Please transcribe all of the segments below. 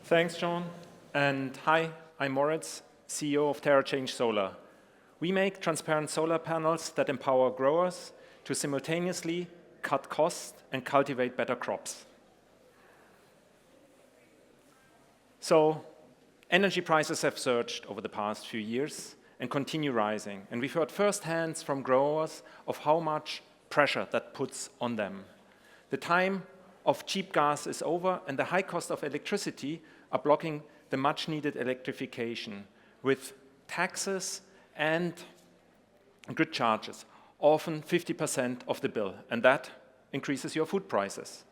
Thanks, John. And hi, I'm Moritz, CEO of TerraChange Solar. We make transparent solar panels that empower growers to simultaneously cut costs and cultivate better crops. So, energy prices have surged over the past few years and continue rising. And we've heard firsthand from growers of how much pressure that puts on them. The time of cheap gas is over, and the high cost of electricity are blocking the much-needed electrification with taxes and grid charges, often 50% of the bill, and that increases your food prices.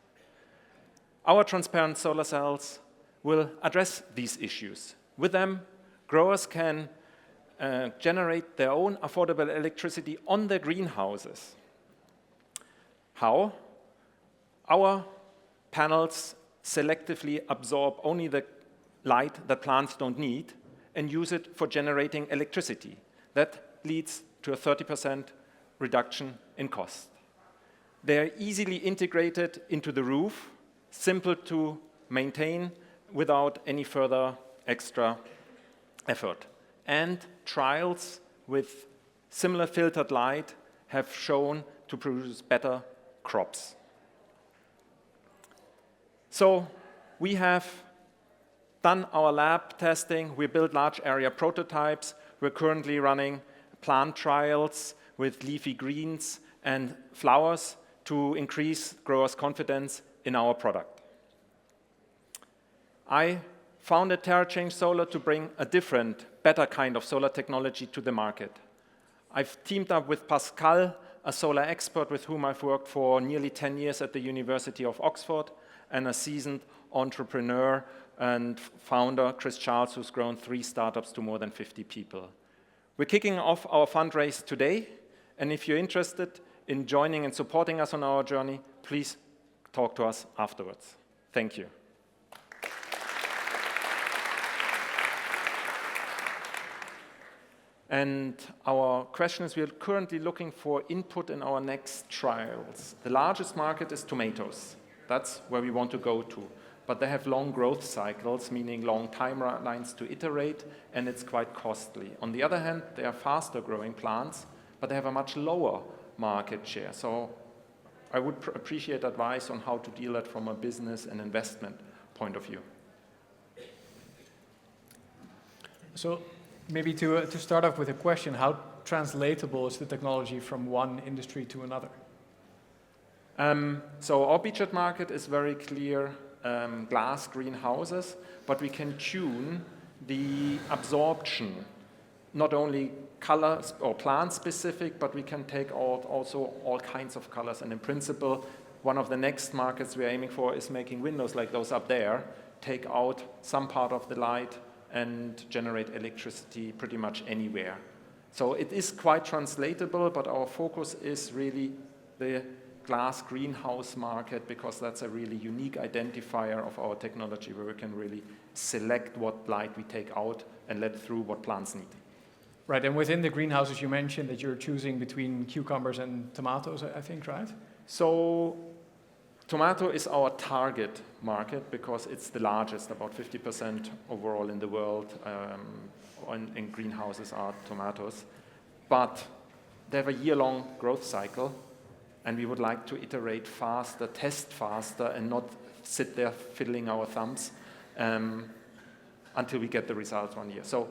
Our transparent solar cells will address these issues. With them, growers can generate their own affordable electricity on their greenhouses. How? Our panels selectively absorb only the light that plants don't need and use it for generating electricity. That leads to a 30% reduction in cost. They are easily integrated into the roof, simple to maintain without any further extra effort. And trials with similar filtered light have shown to produce better crops. So we have done our lab testing. We built large area prototypes. We're currently running plant trials with leafy greens and flowers to increase growers' confidence in our product. I founded TerraChange Solar to bring a different, better kind of solar technology to the market. I've teamed up with Pascal, a solar expert with whom I've worked for nearly 10 years at the University of Oxford, and a seasoned entrepreneur and founder, Chris Charles, who's grown 3 startups to more than 50 people. We're kicking off our fundraise today, and if you're interested in joining and supporting us on our journey, please talk to us afterwards. Thank you. And our question is, we are currently looking for input in our next trials. The largest market is tomatoes. That's where we want to go to. But they have long growth cycles, meaning long timelines to iterate, and it's quite costly. On the other hand, they are faster growing plants, but they have a much lower market share. So I would appreciate advice on how to deal that from a business and investment point of view. So maybe to start off with a question, how translatable is the technology from one industry to another? So our beachhead market is very clear, glass greenhouses, but we can tune the absorption, not only color or plant specific, but we can take out also all kinds of colors. And in principle, one of the next markets we're aiming for is making windows like those up there, take out some part of the light and generate electricity pretty much anywhere. So it is quite translatable, but our focus is really the glass greenhouse market, because that's a really unique identifier of our technology, where we can really select what light we take out and let through what plants need. Right, and within the greenhouses, you mentioned that you're choosing between cucumbers and tomatoes, I think, right? So tomato is our target market because it's the largest, about 50% overall in the world in greenhouses are tomatoes. But they have a year-long growth cycle, and we would like to iterate faster, test faster, and not sit there fiddling our thumbs until we get the results 1 year. So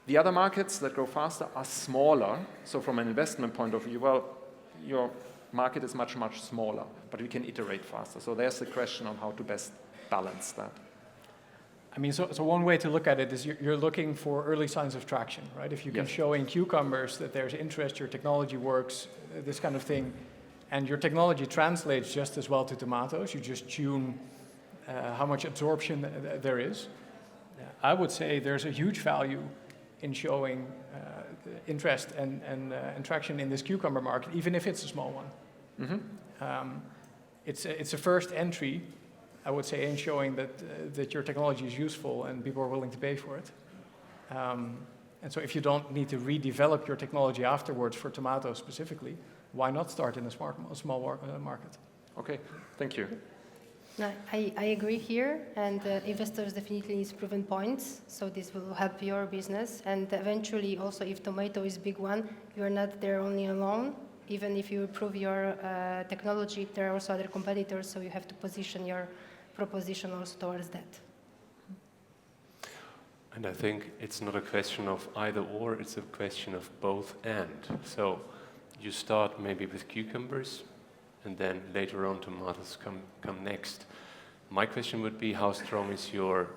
the other markets that grow faster are smaller. So from an investment point of view, well, your market is much, much smaller, but we can iterate faster. So there's the question on how to best balance that. I mean, so one way to look at it is you're looking for early signs of traction, right? If you can show in cucumbers that there's interest, your technology works, this kind of thing, and your technology translates just as well to tomatoes, you just tune how much absorption there is. I would say there's a huge value in showing interest and traction in this cucumber market, even if it's a small one. Mm-hmm. It's a first entry, I would say, in showing that your technology is useful and people are willing to pay for it. And so if you don't need to redevelop your technology afterwards for tomatoes specifically, why not start in a small market? Okay, thank you. No, I agree here, and investors definitely need proven points, so this will help your business. And eventually, also, if tomato is big one, you are not there only alone. Even if you improve your technology, there are also other competitors, so you have to position your proposition also towards that. And I think it's not a question of either or, it's a question of both and. So you start maybe with cucumbers, and then later on tomatoes come next. My question would be, how strong is your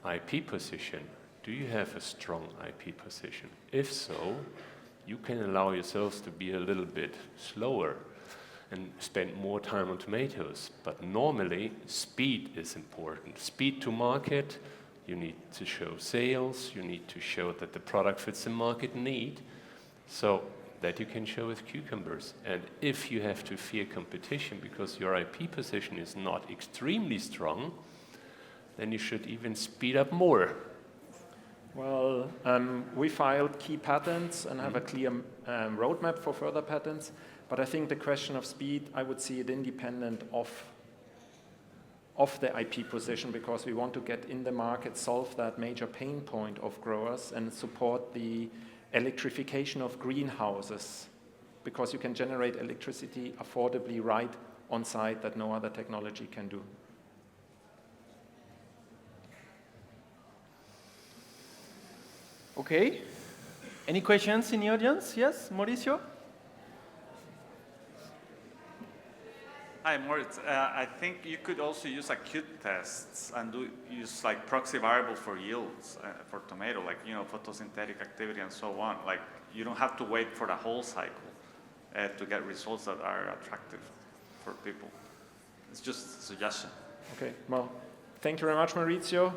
IP position? Do you have a strong IP position? If so, you can allow yourselves to be a little bit slower and spend more time on tomatoes. But normally, speed is important. Speed to market, you need to show sales, you need to show that the product fits the market need. So that you can show with cucumbers. And if you have to fear competition because your IP position is not extremely strong, then you should even speed up more. Well, we filed key patents and have a clear roadmap for further patents, but I think the question of speed, I would see it independent of the IP position, because we want to get in the market, solve that major pain point of growers, and support the electrification of greenhouses, because you can generate electricity affordably right on site that no other technology can do. Okay. Any questions in the audience? Yes, Mauricio? Hi, Moritz. I think you could also use acute tests and use like proxy variables for yields for tomato, like photosynthetic activity and so on. Like you don't have to wait for the whole cycle to get results that are attractive for people. It's just a suggestion. Okay. Well, thank you very much, Maurizio.